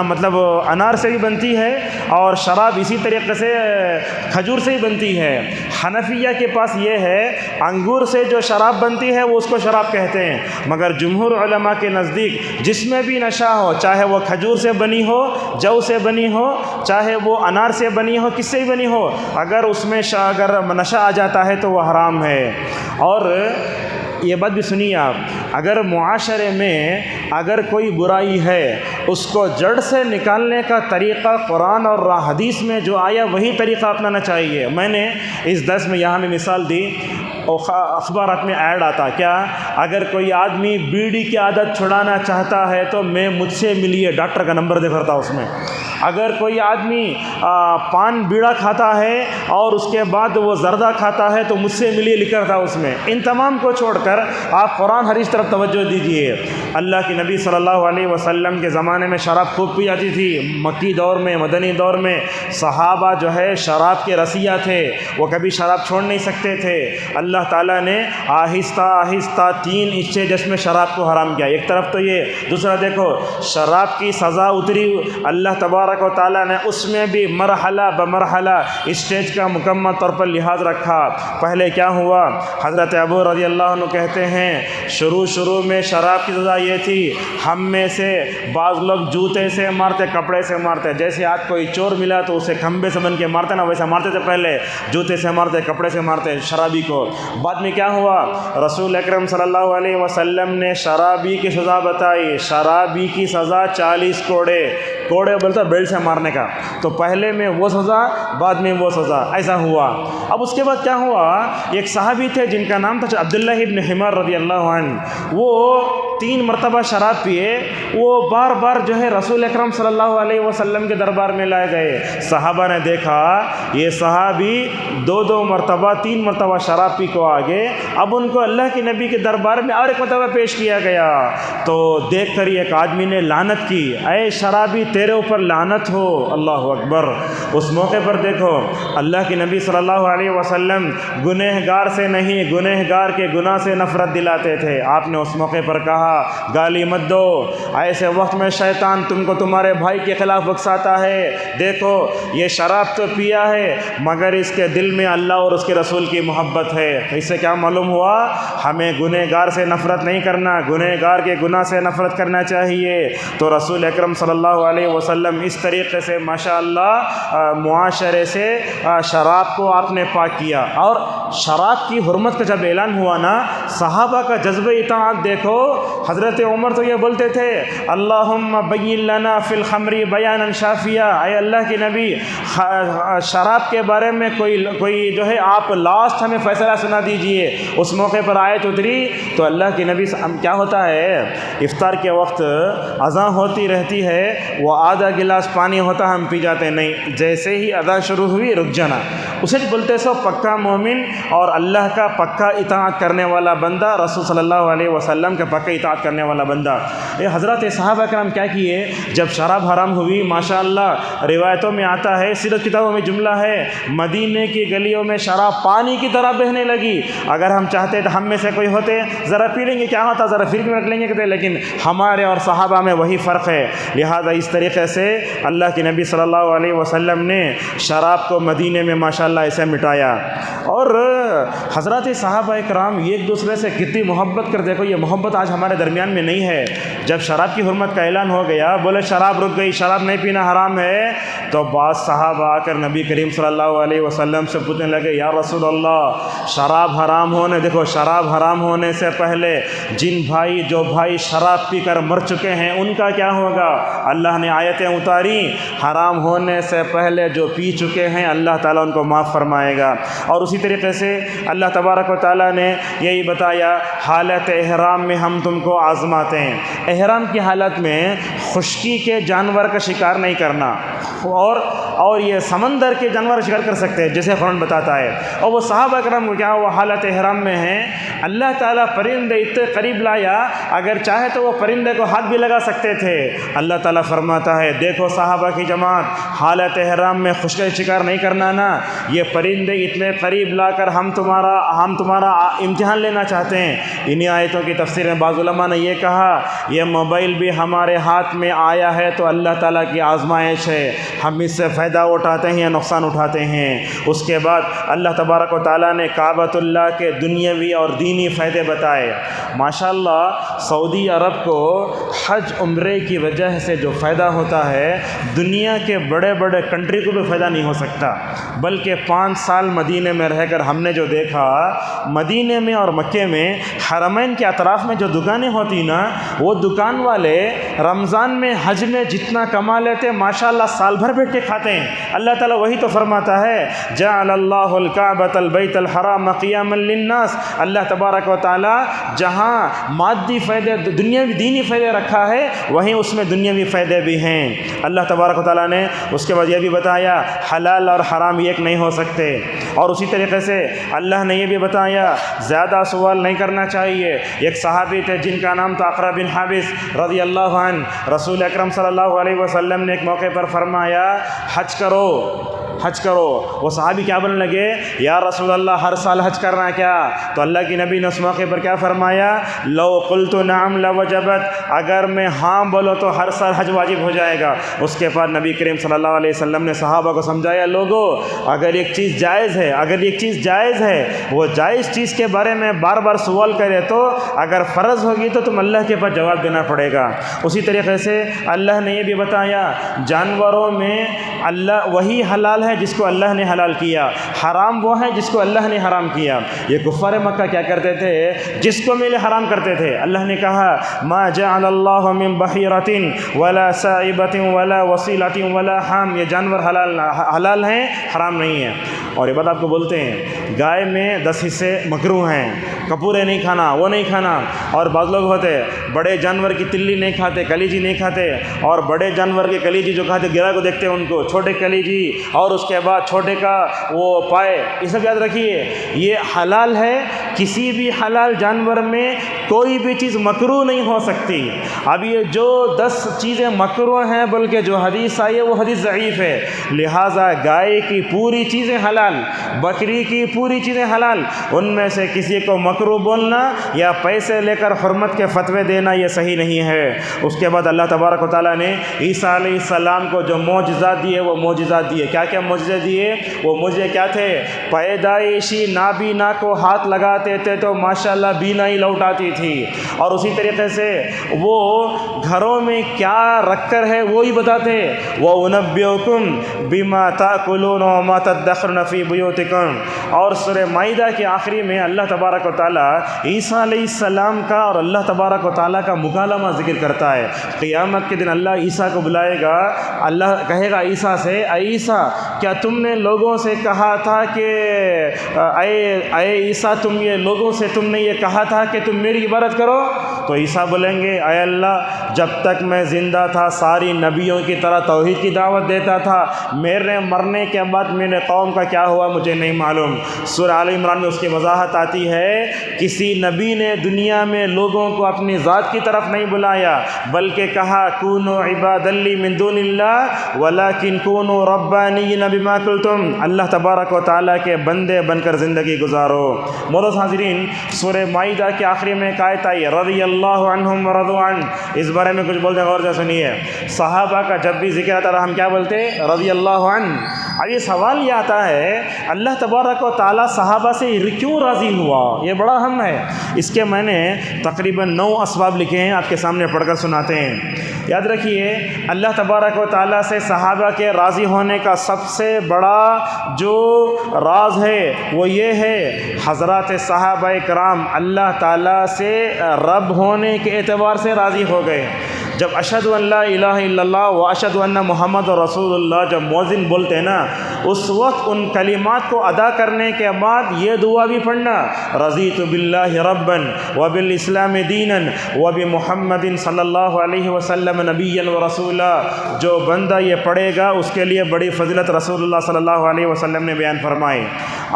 مطلب انار سے بھی بنتی ہے، اور شراب اسی طریقے سے کھجور سے ہی بنتی ہے۔ حنفیہ کے پاس یہ ہے انگور سے جو شراب بنتی ہے وہ اس کو شراب کہتے ہیں، مگر جمہور علماء کے نزدیک جس میں بھی نشہ ہو، چاہے وہ کھجور سے بنی ہو، جو سے بنی ہو، چاہے وہ انار سے بنی ہو، کس سے بھی بنی ہو، اگر اس میں اگر نشہ آ جاتا ہے تو وہ حرام ہے۔ اور یہ بات بھی سنیے آپ، اگر معاشرے میں اگر کوئی برائی ہے اس کو جڑ سے نکالنے کا طریقہ قرآن اور حدیث میں جو آیا وہی طریقہ اپنانا چاہیے۔ میں نے اس درس میں یہاں میں مثال دی، اخبارات میں ایڈ آتا کیا، اگر کوئی آدمی بیڑی کی عادت چھڑانا چاہتا ہے تو مجھ سے ملیے، ڈاکٹر کا نمبر دکھا تھا اس میں۔ اگر کوئی آدمی پان بیڑا کھاتا ہے اور اس کے بعد وہ زردہ کھاتا ہے تو مجھ سے ملیے لکھا تھا اس میں۔ ان تمام کو چھوڑ کر آپ قرآن حدیث طرف توجہ دیجیے۔ اللہ کے نبی صلی اللہ علیہ وسلم کے زمانے میں شراب خوب پی جاتی تھی، مکی دور میں، مدنی دور میں صحابہ جو ہے شراب کے رسیہ تھے، وہ کبھی شراب چھوڑ نہیں سکتے تھے۔ اللہ تعالیٰ نے آہستہ آہستہ 3 اسٹیجز میں شراب کو حرام کیا۔ ایک طرف تو یہ، دوسرا دیکھو شراب کی سزا اتری، اللہ تبارک و تعالیٰ نے اس میں بھی مرحلہ بمرحلہ اسٹیج کا مکمل طور پر لحاظ رکھا۔ پہلے کیا ہوا، حضرت ابو رضی اللہ عنہ کہتے ہیں شروع میں شراب کی سزا یہ تھی، ہم میں سے بعض لوگ جوتے سے مارتے، کپڑے سے مارتے، جیسے آج کوئی چور ملا تو اسے کھمبے سے بن کے مارتے نا، ویسا مارتے تھے پہلے، جوتے سے مارتے، کپڑے سے مارتے شرابی کو۔ بعد میں کیا ہوا، رسول اکرم صلی اللہ علیہ وسلم نے شرابی کی سزا بتائی، شرابی کی سزا 40 کوڑے بولتا بیلٹ سے مارنے کا، تو پہلے میں وہ سزا، بعد میں وہ سزا، ایسا ہوا۔ اب اس کے بعد کیا ہوا، ایک صحابی تھے جن کا نام تھا عبداللہ ابن حمار رضی اللہ عنہ، وہ 3 مرتبہ شراب پیے، وہ بار بار جو ہے رسول اکرم صلی اللہ علیہ وسلم کے دربار میں لائے گئے۔ صحابہ نے دیکھا یہ صحابی 2 مرتبہ 3 مرتبہ شراب پی کو آگے، اب ان کو اللہ کے نبی کے دربار میں اور ایک مرتبہ پیش کیا گیا، تو دیکھ کر ایک آدمی نے لعنت کی، اے شرابی تیرے اوپر لعنت ہو، اللہ اکبر۔ اس موقع پر دیکھو اللہ کے نبی صلی اللہ علیہ وسلم گنہگار سے نہیں، گنہگار کے گناہ سے نفرت دلاتے تھے۔ آپ نے اس موقع پر کہا گالی مت دو، ایسے وقت میں شیطان تم کو تمہارے بھائی کے خلاف اکساتا ہے، دیکھو یہ شراب تو پیا ہے مگر اس کے دل میں اللہ اور اس کے رسول کی محبت ہے۔ اس سے کیا معلوم ہوا، ہمیں گنہگار سے نفرت نہیں کرنا، گنہگار کے گناہ سے نفرت کرنا چاہیے۔ تو رسول اکرم صلی اللہ علیہ وسلم اس طریقے سے ماشاءاللہ معاشرے سے شراب کو آپ نے پاک کیا۔ اور شراب کی حرمت کا جب اعلان ہوا نا، صحابہ کا جذبہ اطاعت دیکھو، حضرت عمر تو یہ بولتے تھے اللہم بین لنا فی الخمر بیانا شافیا، اے اللہ کے نبی شراب کے بارے میں کوئی جو ہے آپ لاسٹ ہمیں فیصلہ سنا دیجئے۔ اس موقع پر آیت اتری تو اللہ کے نبی کیا ہوتا ہے، افطار کے وقت اذان ہوتی رہتی ہے، وہ آدھا گلاس پانی ہوتا ہم پی جاتے نہیں، جیسے ہی اذان شروع ہوئی رک جانا، اسے بولتے سو پکا مومن اور اللہ کا پکا اطاعت کرنے والا بندہ، رسول صلی اللہ علیہ وسلم کا پکا اطاعت کرنے والا بندہ۔ یہ حضرت صحابہ کرام کیا کیے، جب شراب حرام ہوئی ماشاءاللہ روایتوں میں آتا ہے، سیرت کتابوں میں جملہ ہے، مدینے کی گلیوں میں شراب پانی کی طرح بہنے لگی۔ اگر ہم چاہتے تو ہم میں سے کوئی ہوتے ذرا پی لیں گے، کیا ہوتا ذرا پھر بھی رکھ لیں گے کہتے، لیکن ہمارے اور صحابہ میں وہی فرق ہے۔ لہذا اس طریقے سے اللہ کے نبی صلی اللہ علیہ وسلم نے شراب کو مدینے میں ماشاءاللہ اسے مٹایا۔ اور حضرات صحابہ کرام ایک دوسرے سے کتنی محبت کر، دیکھو یہ محبت آج ہمارے درمیان میں نہیں ہے۔ جب شراب کی حرمت کا اعلان ہو گیا، بولے شراب رک گئی، شراب نہیں پینا حرام ہے، تو بعض صحابہ آ کر نبی کریم صلی اللہ علیہ وسلم سے پوچھنے لگے یا رسول اللہ شراب حرام ہونے، دیکھو شراب حرام ہونے سے پہلے جو بھائی شراب پی کر مر چکے ہیں ان کا کیا ہوگا؟ اللہ نے آیتیں اتاری، حرام ہونے سے پہلے جو پی چکے ہیں اللہ تعالیٰ ان کو معاف فرمائے گا۔ اور اسی طریقے سے اللہ تبارک و تعالیٰ نے یہی بتایا حالت احرام میں ہم تم کو آزماتے ہیں۔ احرام کی حالت میں خشکی کے جانور کا شکار نہیں کرنا، اور یہ سمندر کے جانور شکار کر سکتے ہیں جیسے قرآن بتاتا ہے۔ اور وہ صحابہ کرام کو کیا وہ حالت احرام میں ہیں، اللہ تعالیٰ پرندے اتنے قریب لایا، اگر چاہے تو وہ پرندے کو ہاتھ بھی لگا سکتے تھے۔ اللہ تعالیٰ فرماتا ہے دیکھو صحابہ کی جماعت، حالت احرام میں خشکی شکار نہیں کرنا نا، یہ پرندے اتنے قریب لا کر ہم تمہارا امتحان لینا چاہتے ہیں۔ انہی آیتوں کی تفسیر میں بعض علماء نے یہ کہا یہ موبائل بھی ہمارے ہاتھ میں آیا ہے تو اللہ تعالیٰ کی آزمائش ہے، ہم اس سے فائدہ اٹھاتے ہیں یا نقصان اٹھاتے ہیں۔ اس کے بعد اللہ تبارک و تعالیٰ نے کعبۃ اللہ کے دنیاوی اور دینی فائدے بتائے۔ ماشاءاللہ سعودی عرب کو حج عمرے کی وجہ سے جو فائدہ ہوتا ہے دنیا کے بڑے بڑے کنٹری کو بھی فائدہ نہیں ہو سکتا، بلکہ 5 سال مدینے میں رہ کر ہم نے جو دیکھا، مدینے میں اور مکے میں حرمین کے اطراف میں جو دکانیں ہوتی نا، وہ دکان والے رمضان میں حج میں جتنا کما لیتے ماشاءاللہ سال بھر بیٹھ کے کھاتے ہیں۔ اللہ تعالیٰ وہی تو فرماتا ہے جعل اللہ الکعبۃ البیت الحرام قیاما للناس، اللہ تبارک و تعالیٰ جہاں مادی فائدے دنیاوی دینی فائدے رکھا ہے وہیں اس میں دنیاوی فائدے بھی ہیں۔ اللہ تبارک و تعالیٰ نے اس کے بعد یہ بھی بتایا حلال اور حرام ایک نہیں ہو سکتے، اور اسی طریقے سے اللہ نے یہ بھی بتایا زیادہ سوال نہیں کرنا چاہیے۔ ایک صحابی تھے جن کا نام تھا اقرا بن حابس رضی اللہ عنہ، رسول اکرم صلی اللہ علیہ وسلم نے ایک موقع پر فرمایا حج کرو، حج کرو۔ وہ صحابی کیا بولنے لگے، یا رسول اللہ ہر سال حج کرنا کیا؟ تو اللہ کی نبی نے اس موقع پر کیا فرمایا، لو قلت نعم لوجبت، اگر میں ہاں بولو تو ہر سال حج واجب ہو جائے گا۔ اس کے بعد نبی کریم صلی اللہ علیہ وسلم نے صحابہ کو سمجھایا، لوگو اگر ایک چیز جائز ہے، وہ جائز چیز کے بارے میں بار بار سوال کرے تو اگر فرض ہوگی تو تم اللہ کے پاس جواب دینا پڑے گا۔ اسی طریقے سے اللہ نے یہ بھی بتایا، جانوروں میں اللہ وہی حلال ہے جس کو اللہ نے حلال کیا، حرام وہ ہے جس کو اللہ نے حرام کیا۔ یہ کفار مکہ کیا کرتے تھے، جس کو ملے حرام کرتے تھے۔ اللہ نے کہا، ما جعل اللہ من بحیرۃ ولا سائبۃ ولا وصیلۃ ولا حام، یہ جانور حلال ہیں، حرام نہیں ہے۔ اور یہ بات آپ کو بولتے ہیں، گائے میں 10 حصے مکروہ ہیں، کپورے نہیں کھانا، وہ نہیں کھانا۔ اور بعض لوگ ہوتے بڑے جانور کی تلی نہیں کھاتے، کلیجی نہیں کھاتے، اور بڑے جانور کے کلیجی جو کھاتے گرا کو دیکھتے ہیں ان کو، چھوٹے کلیجی اور اس کے بعد چھوٹے کا وہ پائے، یہ سب یاد رکھیے، یہ حلال ہے۔ کسی بھی حلال جانور میں کوئی بھی چیز مکروہ نہیں ہو سکتی۔ اب یہ جو 10 چیزیں مکروہ ہیں بلکہ جو حدیث آئی ہے وہ حدیث ضعیف ہے، لہٰذا گائے کی پوری چیزیں حلال، بکری کی پوری چیزیں حلال، ان میں سے کسی کو مکروہ بولنا یا پیسے لے کر حرمت کے فتوے دینا یہ صحیح نہیں ہے۔ اس کے بعد اللہ تبارک و تعالیٰ نے عیسیٰ علیہ السلام کو جو معجزات دیے وہ معجزات دیے۔ کیا کیا معجزے دیے؟ وہ معجزے کیا تھے؟ پیدائشی نابینا کو ہاتھ لگاتے تھے تو ماشاءاللہ بینائی لوٹ آتی تھی، اور اسی طریقے سے وہ گھروں میں کیا رکھ کر ہے وہی بتاتے۔ وَأُنَبِّئُكُم بِمَا تَأْكُلُونَ وَمَا تَدَّخِرُونَ فِي بُيُوتِكُم۔ اور سورہ مائدہ کے آخری میں اللہ تبارک و تعالیٰ عیسیٰ علیہ السلام کا اور اللہ تبارک و تعالیٰ کا مکالمہ ذکر کرتا ہے۔ قیامت کے دن اللہ عیسیٰ کو بلائے گا، اللہ کہے گا عیسیٰ سے، اے عیسیٰ کیا تم نے لوگوں سے کہا تھا کہ اے عیسیٰ لوگوں سے تم نے یہ کہا تھا کہ تم میری عبادت کرو؟ تو عیسیٰ بولیں گے، اے اللہ جب تک میں زندہ تھا ساری نبیوں کی طرح توحید کی دعوت دیتا تھا، میرے مرنے کے بعد میرے قوم کا کیا ہوا مجھے نہیں معلوم۔ سورہ آل عمران میں اس کی وضاحت آتی ہے، کسی نبی نے دنیا میں لوگوں کو اپنی ذات کی طرف نہیں بلایا بلکہ کہا کونوا عبادا لی من دون اللہ ولکن کونوا ربانین بما کنتم، اللہ تبارک و تعالیٰ کے بندے بن کر زندگی گزارو۔ معزز حاضرین، سورہ مائدہ کے آخری میں ایک آیت آئی، رضی اللہ عنہم ورضوا عنہ، اس بارے میں کچھ بولتے ہیں، غور سے سنیے۔ صحابہ کا جب بھی ذکر آتا رہا ہم کیا بولتے؟ رضی اللہ عنہ۔ اب یہ سوال یہ آتا ہے، اللہ تبارک و تعالیٰ صحابہ سے کیوں راضی ہوا؟ یہ بڑا اہم ہے۔ اس کے میں نے تقریباً 9 اسباب لکھے ہیں، آپ کے سامنے پڑھ کر سناتے ہیں۔ یاد رکھیے، اللہ تبارک و تعالیٰ سے صحابہ کے راضی ہونے کا سب سے بڑا جو راز ہے وہ یہ ہے، حضرات صحابہ کرام اللہ تعالیٰ سے رب ہونے کے اعتبار سے راضی ہو گئے۔ جب اشہد ان لا الہ الا اللہ و اشہد ان محمد رسول اللہ جب مؤذن بولتے ہیں نا، اس وقت ان کلمات کو ادا کرنے کے بعد یہ دعا بھی پڑھنا، رضیت باللہ ربا وبالاسلام دینا وبمحمد صلی اللہ علیہ وسلم نبیا ورسولا۔ جو بندہ یہ پڑھے گا اس کے لیے بڑی فضیلت رسول اللہ صلی اللہ علیہ وسلم نے بیان فرمائی۔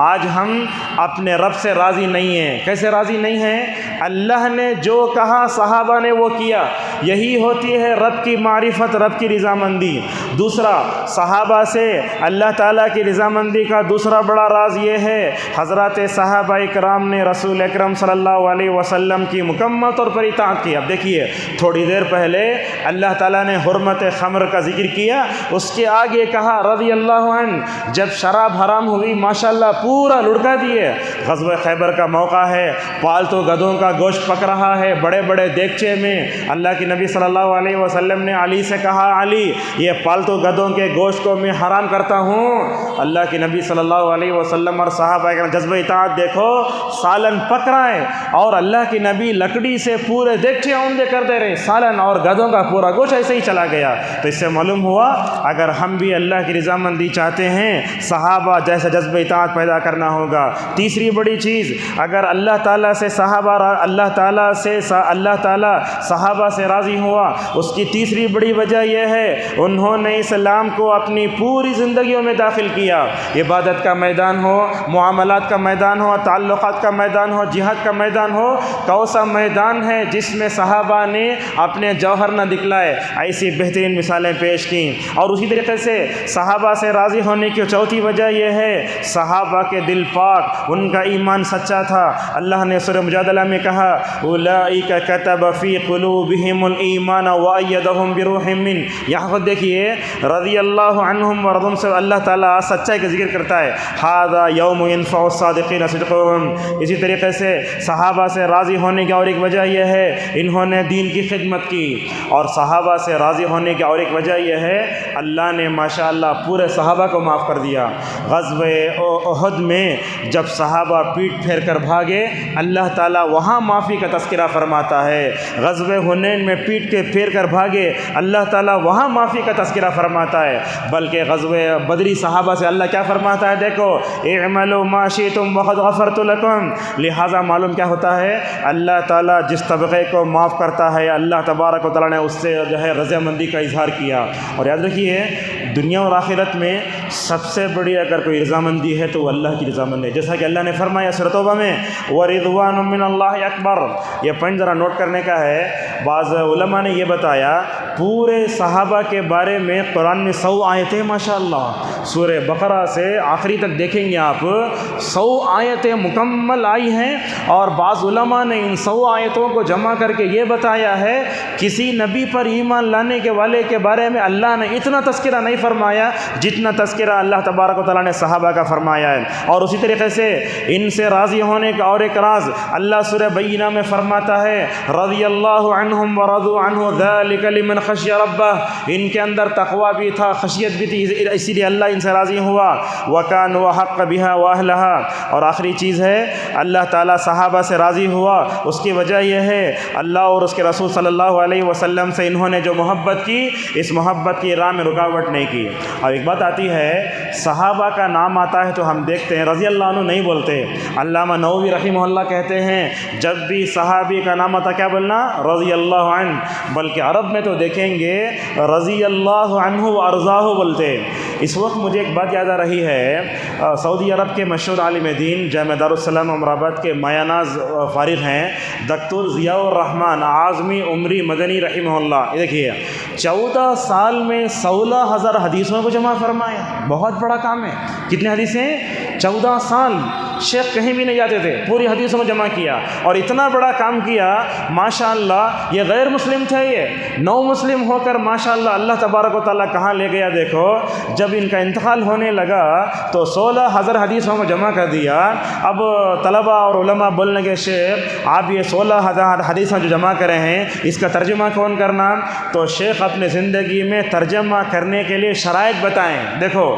آج ہم اپنے رب سے راضی نہیں ہیں۔ کیسے راضی نہیں ہیں؟ اللہ نے جو کہا صحابہ نے وہ کیا، یہی ہوتی ہے رب کی معرفت، رب کی رضامندی۔ دوسرا، صحابہ سے اللہ تعالیٰ کی رضامندی کا دوسرا بڑا راز یہ ہے، حضرات صحابہ اکرام نے رسول اکرم صلی اللہ علیہ وسلم کی مکمل طور پر اطاعت کی۔ اب دیکھیے، تھوڑی دیر پہلے اللہ تعالیٰ نے حرمت خمر کا ذکر کیا، اس کے آگے کہا رضی اللہ عنہ۔ جب شراب حرام ہوئی ماشاءاللہ پورا لڑکا دیے۔ غزوہ خیبر کا موقع ہے، پالتو گدھوں کا گوشت پک رہا ہے بڑے بڑے دیگچے میں۔ اللہ کے نبی صلی اللہ علیہ وسلم نے علی سے کہا، علی یہ پالتو گدھوں کے گوشت کو میں حرام کرتا ہوں۔ اللہ کے نبی صلی اللہ علیہ وسلم اور صحابہ کا جذبہ اطاعت دیکھو، سالن پک رہا ہے اور اللہ کے نبی لکڑی سے پورے دیگچے اوندے کرتے رہے، سالن اور گدھوں کا پورا گوشت ایسے ہی چلا گیا۔ تو اس سے معلوم ہوا اگر ہم بھی اللہ کی رضامندی چاہتے ہیں، صحابہ جیسا جذبہ اطاعت پیدا کرنا ہوگا۔ تیسری بڑی چیز، اگر اللہ تعالیٰ سے اللہ تعالیٰ صحابہ سے راضی ہوا، اس کی تیسری بڑی وجہ یہ ہے انہوں نے اسلام کو اپنی پوری زندگیوں میں داخل داخل کیا. عبادت کا میدان ہو, معاملات کا میدان ہو, تعلقات کا میدان ہو, جہاد کا میدان ہو, کوسا میدان ہے جس میں صحابہ نے اپنے جوہر نہ دکھلائے, ایسی بہترین مثالیں پیش کیں. اور اسی طریقے سے صحابہ سے راضی ہونے کی چوتھی وجہ یہ ہے صحابہ کے دل پاک, ان کا ایمان سچا تھا. اللہ نے سورہ مجادلہ میں کہا اولئک کتب فی قلوبہم الایمان وایدہم بروح من. یہاں خود دیکھیے رضی اللہ عنہم ورضم سے اللہ تعالیٰ سچائی کا ذکر کرتا ہے. ھذا یوم ینفع الصادقین صدقہم. اسی طریقے سے صحابہ سے راضی ہونے کی اور ایک وجہ یہ ہے انہوں نے دین کی خدمت کی. اور صحابہ سے راضی ہونے کی اور ایک وجہ یہ ہے اللہ نے ماشاءاللہ پورے صحابہ کو معاف کر دیا. غزوہ احد میں جب صحابہ پیٹ پھیر کر بھاگے اللہ تعالیٰ وہاں معافی کا تذکرہ فرماتا ہے. غزوہ حنین میں پیٹ کے پھیر کر بھاگے اللہ تعالیٰ وہاں معافی کا تذکرہ فرماتا ہے. بلکہ غزوہ بدری صحابہ سے اللہ کیا فرماتا ہے, دیکھو اعملوا ما شئتم وقد غفرت لکم. لہٰذا معلوم کیا ہوتا ہے اللہ تعالیٰ جس طبقے کو معاف کرتا ہے اللہ تبارک و تعالیٰ نے اس سے جو ہے رضامندی کا اظہار کیا. اور یاد رکھیے دنیا اور آخرت میں سب سے بڑی اگر کوئی رضامندی ہے تو وہ اللہ کی رضامندی ہے. جیسا کہ اللہ نے فرمایا سورۃ توبہ میں وَرِضْوَانٌ مِّنَ اللَّهِ اکبر. یہ پوائنٹ ذرا نوٹ کرنے کا ہے. بعض علماء نے یہ بتایا پورے صحابہ کے بارے میں قرآن میں 100 آیتیں ماشاءاللہ سورہ بقرہ سے آخری تک دیکھیں گے آپ 100 آیتیں مکمل آئی ہیں. اور بعض علماء نے ان 100 آیتوں کو جمع کر کے یہ بتایا ہے کسی نبی پر ایمان لانے کے والے کے بارے میں اللہ نے اتنا تذکرہ نہیں فرمایا جتنا تذکرہ اللہ تبارک و تعالیٰ نے صحابہ کا فرمایا ہے. اور اسی طریقے سے ان سے راضی ہونے کا اور ایک راز اللہ سورہ بینہ میں فرماتا ہے رضی اللہ عنہم ورضوا عنہ ذلک لمن خشی ربہ. ان کے اندر تقوی بھی تھا, خشیت بھی تھی, اسی لیے اللہ ان سے راضی ہوا. وکانوا حق بہا واہلہا. اور آخری چیز ہے اللہ تعالیٰ صحابہ سے راضی ہوا اس کی وجہ یہ ہے اللہ اور اس کے رسول صلی اللہ علیہ وسلم سے انہوں نے جو محبت کی اس محبت کی راہ میں رکاوٹ نہیں کی. اور ایک بات آتی ہے صحابہ کا نام آتا ہے تو ہم دیکھتے ہیں رضی اللہ عنہ نہیں بولتے. علامہ نووی رحمہ اللہ کہتے ہیں جب بھی صحابی کا نام آتا کیا بولنا رضی اللہ عنہ. بلکہ عرب میں تو دیکھیں گے رضی اللہ عنہ و ارضاہ بولتے. اس وقت مجھے ایک بات یاد آ رہی ہے سعودی عرب کے مشہور عالم دین جامعہ دارالسلام امرآباد کے مایاناز فارغ ہیں دکتور ضیاء الرحمن اعظمی عمری مدنی رحمہ اللہ. یہ دیکھیے 14 سال میں 16,000 حدیثوں کو جمع فرمایا. بہت بڑا کام ہے. کتنے حدیثیں 14 سال شیخ کہیں بھی نہیں جاتے تھے پوری حدیثوں کو جمع کیا. اور اتنا بڑا کام کیا ماشاءاللہ. یہ غیر مسلم تھے, یہ نو مسلم ہو کر ماشاءاللہ اللہ تبارک و تعالیٰ کہاں لے گیا دیکھو. جب ان کا انتقال ہونے لگا تو 16,000 حدیثوں کو جمع کر دیا. اب طلبہ اور علماء بولنے کے شیخ آپ یہ 16,000 حدیثیں جو جمع کرے ہیں اس کا ترجمہ کون کرنا. تو شیخ اپنے زندگی میں ترجمہ کرنے کے لیے شرائط بتائیں. دیکھو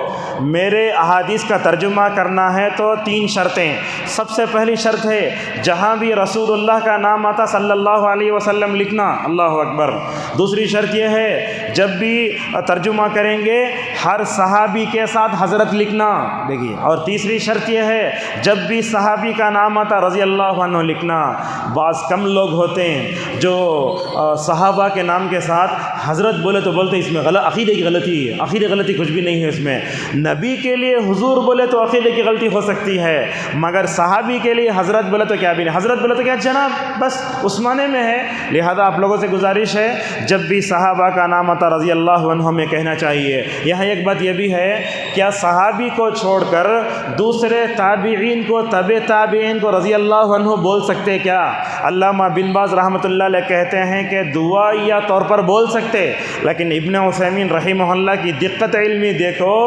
میرے احادیث کا ترجمہ کرنا ہے تو 3 شرطیں. سب سے پہلی شرط ہے جہاں بھی رسول اللہ کا نام آتا صلی اللہ علیہ وسلم لکھنا. اللہ اکبر. دوسری شرط یہ ہے جب بھی ترجمہ کریں گے ہر صحابی کے ساتھ حضرت لکھنا. دیکھیے. اور تیسری شرط یہ ہے جب بھی صحابی کا نام آتا رضی اللہ عنہ لکھنا. بعض کم لوگ ہوتے ہیں جو صحابہ کے نام کے ساتھ حضرت بولے تو بولتے اس میں عقیدے کی غلطی ہے. عقیدے غلطی کچھ بھی نہیں ہے اس میں. نبی کے لیے حضور بولے تو عقیدے کی غلطی ہو سکتی ہے مگر صحابی کے لیے حضرت بولے تو کیا بھی نہیں. حضرت بولے تو کیا جناب بس اس معنی میں ہے. لہذا آپ لوگوں سے گزارش ہے جب بھی صحابہ کا نام آتا رضی اللہ عنہ ہمیں کہنا چاہیے. یہاں ایک بات یہ بھی ہے کیا صحابی کو چھوڑ کر دوسرے تابعین کو تابعین کو رضی اللہ عنہ بول سکتے کیا؟ علامہ بن باز رحمۃ اللہ علیہ کہتے ہیں کہ دعائیہ طور پر بول سکتے. لیکن ابن عثیمین رحمہ اللہ کی دقت علمی دیکھو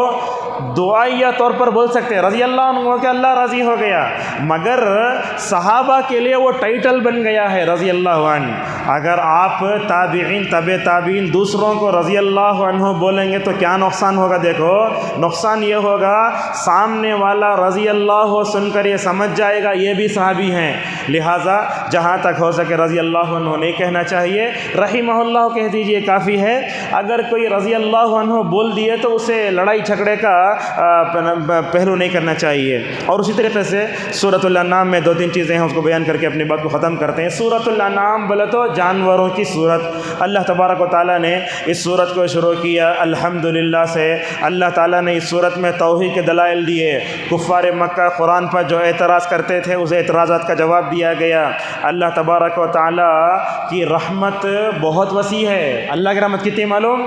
دعائیہ طور پر بول سکتے رضی اللہ عنہ کہ اللہ راضی ہو گیا. مگر صحابہ کے لیے وہ ٹائٹل بن گیا ہے رضی اللہ عنہ. اگر آپ تابعین تابعین دوسروں کو رضی اللہ عنہ بولیں گے تو کیا نقصان ہوگا. دیکھو نقصان یہ ہوگا سامنے والا رضی اللہ سن کر یہ سمجھ جائے گا یہ بھی صحابی ہیں. لہٰذا جہاں تک ہو سکے رضی اللہ عنہ نہیں کہنا چاہیے. رحمہ اللہ کہہ دیجئے کافی ہے. اگر کوئی رضی اللہ عنہ بول دیے تو اسے لڑائی جھگڑے کا پہلو نہیں کرنا چاہیے۔ اور اسی طریقے سے سورۃ الانعام میں 2-3 چیزیں ہیں، اس کو بیان کر کے اپنی بات کو ختم کرتے ہیں۔ سورۃ الانعام بولے تو جانوروں کی سورت، اللہ تبارک و تعالیٰ نے اس سورت کو شروع کیا الحمدللہ سے۔ اللہ تعالیٰ نے اس سورت میں توحید کے دلائل دیے، کفار مکہ قرآن پر جو اعتراض کرتے تھے اس اعتراضات کا جواب دیا گیا۔ اللہ تبارک و تعالیٰ کی رحمت بہت وسیع ہے۔ اللہ کی رحمت کتنی معلوم؟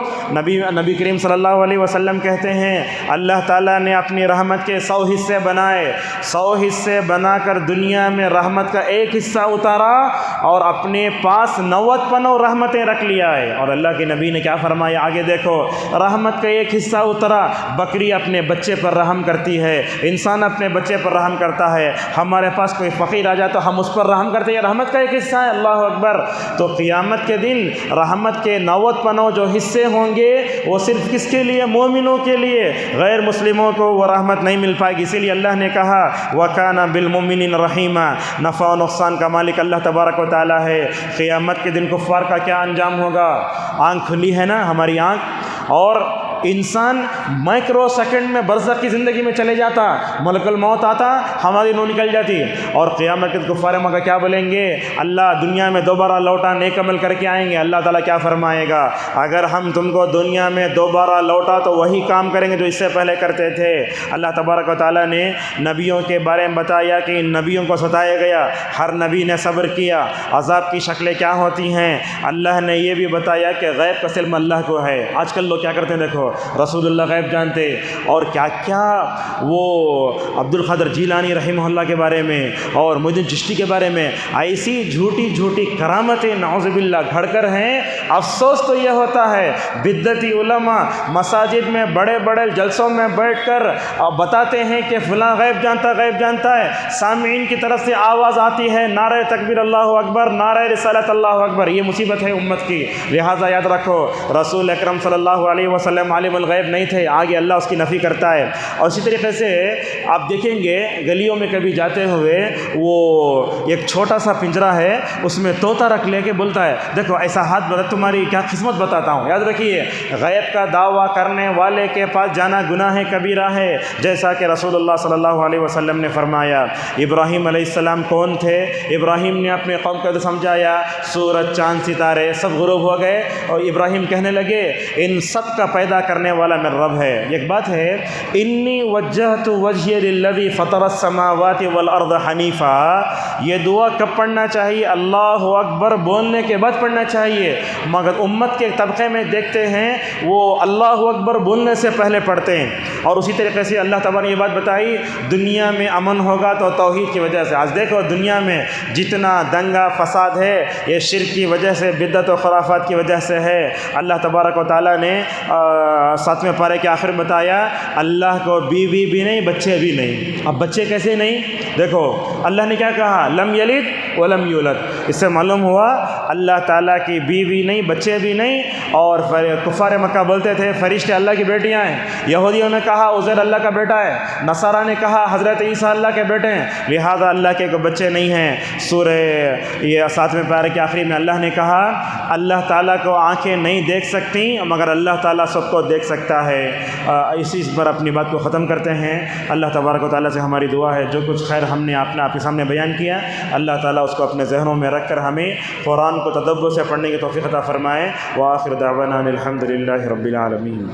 نبی کریم صلی اللہ علیہ وسلم کہتے ہیں اللہ تعالیٰ نے اپنی رحمت کے 100 حصے بنائے، 100 حصے بنا کر دنیا میں رحمت کا ایک حصہ اتارا اور اپنے پاس 90 پنوں رحمتیں رکھ لیا ہے۔ اور اللہ کے نبی نے کیا فرمایا؟ آگے دیکھو، رحمت کا ایک حصہ اترا، بکری اپنے بچے پر رحم کرتی ہے، انسان اپنے بچے پر رحم کرتا ہے، ہمارے پاس کوئی فقیر آ جائے تو ہم اس پر رحم کرتے ہیں، رحمت کا ایک حصہ ہے۔ اللہ اکبر۔ تو قیامت کے دن رحمت کے 90 پنوں جو حصے ہوں گے وہ صرف کس کے لیے؟ مومنوں کے لیے، غیر مسلموں کو وہ رحمت نہیں مل پائے گی۔ اسی لیے اللہ نے کہا وَكَانَ بِالْمُؤْمِنِينَ رَحِيمًا، نفع و نقصان کا مالک اللہ تبارک و تعالیٰ ہے۔ قیامت کے دن کفار کا کیا انجام ہوگا؟ آنکھ کھلی ہے نا ہماری آنکھ، اور انسان مائکرو سیکنڈ میں برزخ کی زندگی میں چلے جاتا، ملک الموت آتا، ہماری روح نکل جاتی، اور قیامت کے کفار مکہ کیا بولیں گے؟ اللہ دنیا میں دوبارہ لوٹا، نیک عمل کر کے آئیں گے۔ اللہ تعالیٰ کیا فرمائے گا؟ اگر ہم تم کو دنیا میں دوبارہ لوٹا تو وہی کام کریں گے جو اس سے پہلے کرتے تھے۔ اللہ تبارک و تعالیٰ نے نبیوں کے بارے میں بتایا کہ ان نبیوں کو ستایا گیا، ہر نبی نے صبر کیا، عذاب کی شکلیں کیا ہوتی ہیں۔ اللہ نے یہ بھی بتایا کہ غیب کا علم اللہ کو ہے۔ آج کل لوگ کیا کرتے ہیں؟ دیکھو، رسول اللہ غیب جانتے، اور کیا کیا وہ عبد القادر جیلانی رحمہ اللہ کے بارے میں اور معین الدین چشتی کے بارے میں ایسی جھوٹی کرامتیں نعوذ باللہ گھڑ کر ہیں۔ افسوس تو یہ ہوتا ہے بدعتی علماء مساجد میں بڑے بڑے جلسوں میں بیٹھ کر بتاتے ہیں کہ فلاں غیب جانتا ہے، سامعین کی طرف سے آواز آتی ہے نعرہ تکبیر اللہ اکبر، نعرہ رسالت اللہ اکبر۔ یہ مصیبت ہے امت کی، لہٰذا یاد رکھو رسول اکرم صلی اللہ علیہ وسلم عالم الغیب نہیں تھے، آگے اللہ اس کی نفی کرتا ہے۔ اور اسی طریقے سے آپ دیکھیں گے گلیوں میں کبھی جاتے ہوئے وہ ایک چھوٹا سا پنجرا ہے، اس میں طوطا رکھ لے کے بولتا ہے دیکھو ایسا ہاتھ بتا، تمہاری کیا قسمت بتاتا ہوں۔ یاد رکھیے غیب کا دعویٰ کرنے والے کے پاس جانا گناہ کبیرہ ہے، جیسا کہ رسول اللہ صلی اللہ علیہ وسلم نے فرمایا۔ ابراہیم علیہ السلام کون تھے؟ ابراہیم نے اپنے قوم کو سمجھایا، سورج چاند ستارے سب غروب ہو گئے، اور ابراہیم کہنے لگے ان سب کا پیدا کرنے والا میرا رب ہے۔ ایک بات ہے، انی وجہت وجہی للذی فطر السماوات والارض حنیفا، یہ دعا کب پڑھنا چاہیے؟ اللہ اکبر بولنے کے بعد پڑھنا چاہیے، مگر امت کے طبقے میں دیکھتے ہیں وہ اللہ اکبر بولنے سے پہلے پڑھتے ہیں۔ اور اسی طریقے سے اللہ تعالیٰ نے یہ بات بتائی دنیا میں امن ہوگا تو توحید کی وجہ سے۔ آج دیکھو دنیا میں جتنا دنگا فساد ہے یہ شرک کی وجہ سے، بدعت و خرافات کی وجہ سے ہے۔ اللہ تبارک و تعالیٰ نے 7ویں پارے کے آخر بتایا اللہ کو بیوی بھی نہیں، بچے بھی نہیں۔ اب بچے کیسے نہیں؟ دیکھو اللہ نے کیا کہا، لم یلد ولم یولد، اس سے معلوم ہوا اللہ تعالیٰ کی بیوی نہیں، بچے بھی نہیں۔ اور کفار مکہ بولتے تھے فرشتے اللہ کی بیٹیاں ہیں، یہودیوں نے کہا عزیر اللہ کا بیٹا ہے، نصارہ نے کہا حضرت عیسیٰ اللہ کے بیٹے ہیں، لہذا اللہ کے کوئی بچے نہیں ہیں۔ سورہ یہ 7ویں پارے کے آخری میں اللہ نے کہا اللہ تعالیٰ کو آنکھیں نہیں دیکھ سکتی مگر اللہ تعالیٰ سب کو دیکھ سکتا ہے۔ اسی پر اپنی بات کو ختم کرتے ہیں۔ اللہ تبارک و تعالیٰ سے ہماری دعا ہے جو کچھ خیر ہم نے آپ کے سامنے بیان کیا، اللہ تعالیٰ اس کو اپنے ذہنوں میں رکھ کر ہمیں قرآن کو تدبر سے پڑھنے کی توفیق عطا فرمائے۔ وآخر دعوانا الحمد للہ رب العالمین۔